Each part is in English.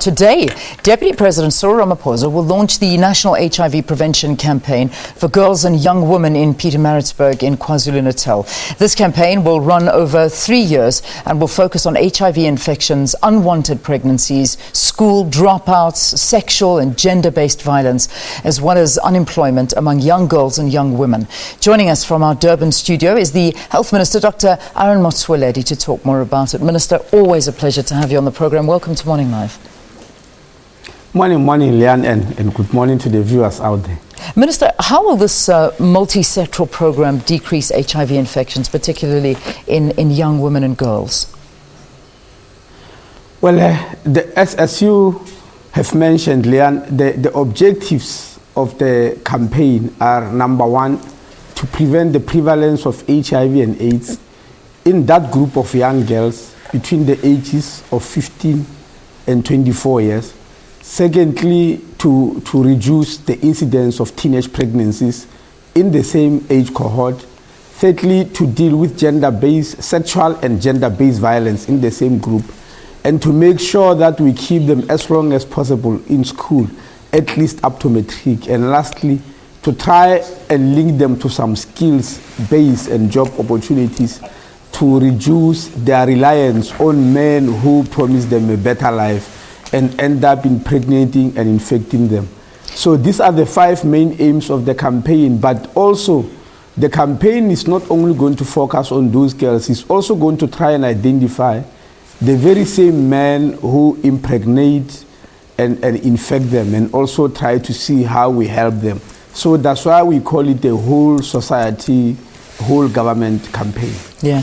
Today, Deputy President Cyril Ramaphosa will launch the National HIV Prevention Campaign for girls and young women in Pietermaritzburg in KwaZulu-Natal. This campaign will run over 3 years and will focus on HIV infections, unwanted pregnancies, school dropouts, sexual and gender-based violence, as well as unemployment among young girls and young women. Joining us from our Durban studio is the Health Minister, Dr. Aaron Motsoaledi, to talk more about it. Minister, always a pleasure to have you on the program. Welcome to Morning Live. Morning, Leanne, and good morning to the viewers out there. Minister, how will this multi-sectoral program decrease HIV infections, particularly in young women and girls? Well, as you have mentioned, Leanne, the objectives of the campaign are, number one, to prevent the prevalence of HIV and AIDS in that group of young girls between the ages of 15 and 24 years. Secondly, to reduce the incidence of teenage pregnancies in the same age cohort. Thirdly, to deal with gender-based, sexual and gender-based violence in the same group, and to make sure that we keep them as long as possible in school, at least up to matric. And lastly, to try and link them to some skills-based and job opportunities to reduce their reliance on men who promise them a better life and end up impregnating and infecting them. So these are the 5 main aims of the campaign, but also the campaign is not only going to focus on those girls, it's also going to try and identify the very same men who impregnate and infect them, and also try to see how we help them. So that's why we call it a whole society, whole government campaign. Yeah.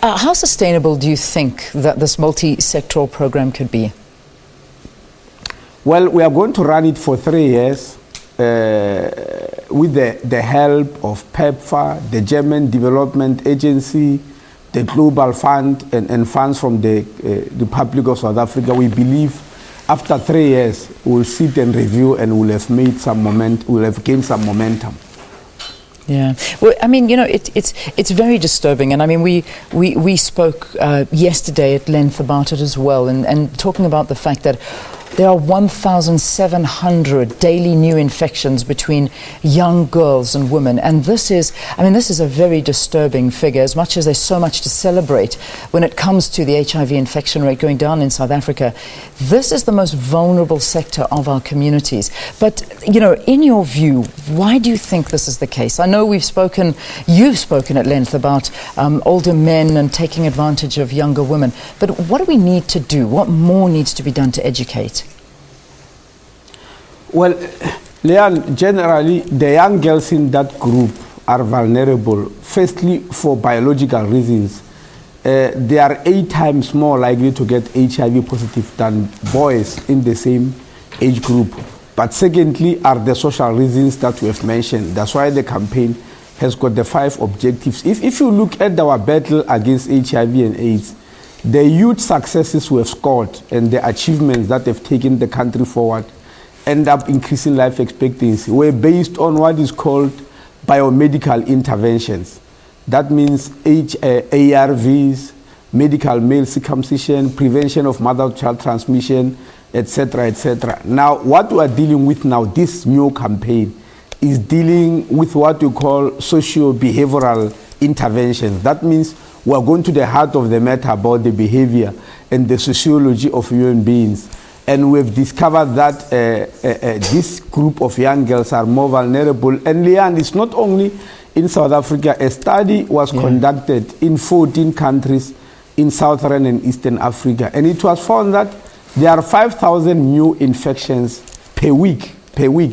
How sustainable do you think that this multi-sectoral program could be? Well, we are going to run it for 3 years with the help of PEPFAR, the German Development Agency, the Global Fund, and funds from the Republic of South Africa. We believe after 3 years, we'll sit and review and we'll have made some we'll have gained some momentum. Yeah, well, I mean, you know, it's very disturbing, and I mean, we spoke yesterday at length about it as well, and talking about the fact that there are 1,700 daily new infections between young girls and women, and this is a very disturbing figure. As much as there's so much to celebrate when it comes to the HIV infection rate going down in South Africa, this is the most vulnerable sector of our communities. But, you know, in your view, why do you think this is the case? I know you've spoken at length about older men and taking advantage of younger women, but what do we need to do? What more needs to be done to educate? Well, Leanne, generally, the young girls in that group are vulnerable, firstly, for biological reasons. They are 8 times more likely to get HIV positive than boys in the same age group. But secondly, are the social reasons that we have mentioned. That's why the campaign has got the 5 objectives. If you look at our battle against HIV and AIDS, the huge successes we have scored and the achievements that have taken the country forward end up increasing life expectancy were based on what is called biomedical interventions. That means ARVs, medical male circumcision, prevention of mother-to-child transmission, etc., etc. Now, what we are dealing with now, this new campaign, is dealing with what we call socio-behavioral interventions. That means we are going to the heart of the matter about the behavior and the sociology of human beings. And we've discovered that this group of young girls are more vulnerable. And Leanne, it's not only in South Africa. A study was conducted in 14 countries in Southern and Eastern Africa. And it was found that there are 5,000 new infections per week,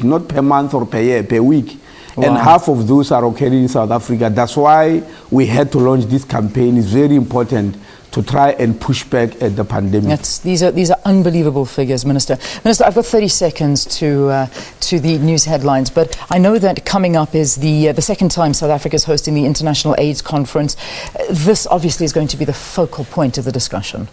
not per month or per year, per week. Wow. And half of those are occurring in South Africa. That's why we had to launch this campaign. It's very important to try and push back at the pandemic. These are unbelievable figures, Minister. Minister, I've got 30 seconds to the news headlines, but I know that coming up is the second time South Africa is hosting the International AIDS Conference. This obviously is going to be the focal point of the discussion.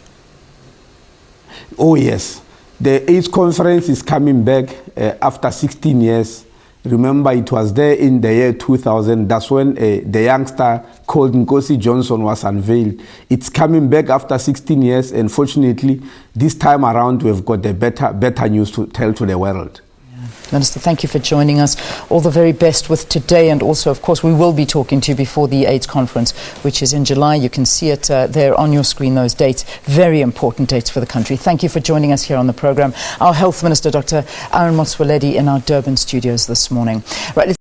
Oh yes, the AIDS Conference is coming back after 16 years, Remember, it was there in the year 2000. That's when the youngster called Nkosi Johnson was unveiled. It's coming back after 16 years, and fortunately, this time around, we've got the better news to tell to the world. Minister, thank you for joining us. All the very best with today, and also, of course, we will be talking to you before the AIDS conference, which is in July. You can see it there on your screen, those dates. Very important dates for the country. Thank you for joining us here on the programme. Our Health Minister, Dr. Aaron Motsoaledi, in our Durban studios this morning. Right.